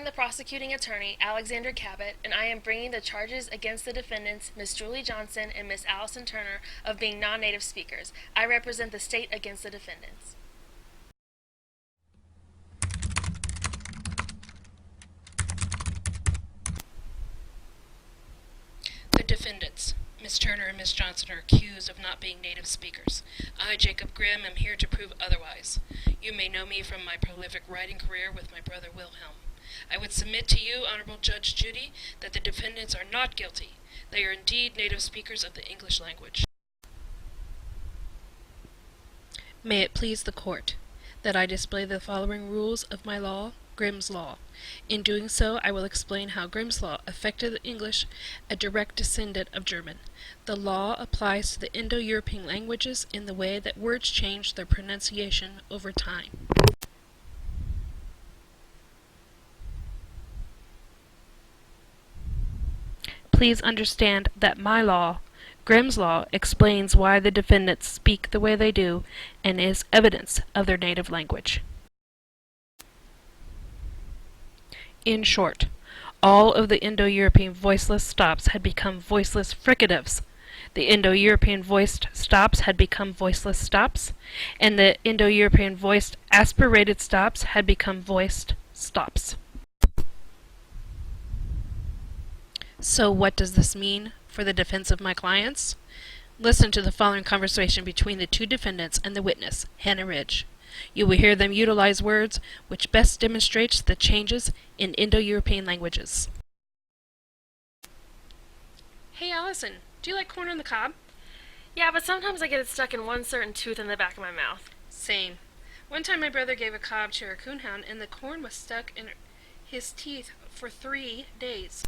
am the prosecuting attorney, Alexander Cabot, and I am bringing the charges against the defendants, Ms. Julie Johnson and Ms. Allison Turner, of being non-native speakers. I represent the state against the defendants. The defendants, Ms. Turner and Ms. Johnson, are accused of not being native speakers. I, Jacob Grimm, am here to prove otherwise. You may know me from my prolific writing career with my brother Wilhelm. I would submit to you, Honorable Judge Judy, that the defendants are not guilty. They are indeed native speakers of the English language. May it please the court that I display the following rules of my law, Grimm's Law. In doing so, I will explain how Grimm's Law affected English, a direct descendant of German. The law applies to the Indo-European languages in the way that words change their pronunciation over time. Please understand that my law, Grimm's Law, explains why the defendants speak the way they do and is evidence of their native language. In short, all of the Indo-European voiceless stops had become voiceless fricatives. The Indo-European voiced stops had become voiceless stops, and the Indo-European voiced aspirated stops had become voiced stops. So what does this mean for the defense of my clients? Listen to the following conversation between the two defendants and the witness, Hannah Ridge. You will hear them utilize words which best demonstrates the changes in Indo-European languages. Hey Allison, do you like corn on the cob? Yeah, but sometimes I get it stuck in one certain tooth in the back of my mouth. Same. One time my brother gave a cob to a coonhound and the corn was stuck in his teeth for 3 days.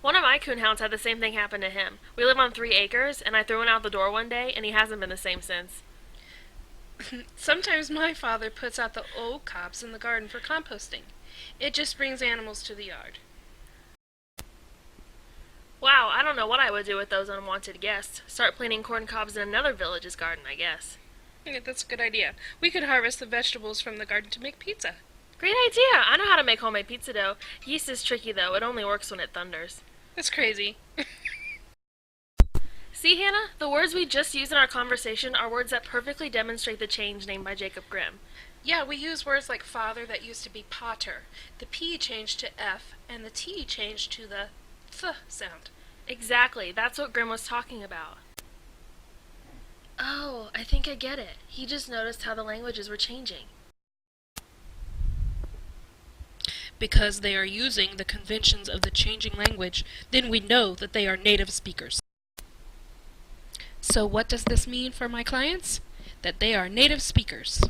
One of my coonhounds had the same thing happen to him. We live on 3 acres, and I threw him out the door one day, and he hasn't been the same since. Sometimes my father puts out the old cobs in the garden for composting. It just brings animals to the yard. Wow, I don't know what I would do with those unwanted guests. Start planting corn cobs in another village's garden, I guess. Yeah, that's a good idea. We could harvest the vegetables from the garden to make pizza. Great idea! I know how to make homemade pizza dough. Yeast is tricky, though. It only works when it thunders. That's crazy. See, Hannah? The words we just used in our conversation are words that perfectly demonstrate the change named by Jacob Grimm. Yeah, we use words like father that used to be potter. The P changed to F, and the T changed to the th sound. Exactly. That's what Grimm was talking about. Oh, I think I get it. He just noticed how the languages were changing. Because they are using the conventions of the changing language, then we know that they are native speakers. So what does this mean for my clients? That they are native speakers.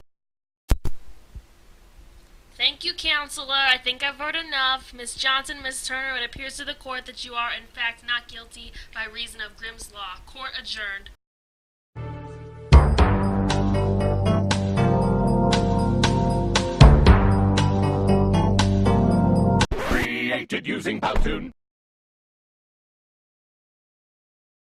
Thank you, Counselor. I think I've heard enough. Miss Johnson, Miss Turner, it appears to the court that you are, in fact, not guilty by reason of Grimm's Law. Court adjourned. Created using Powtoon.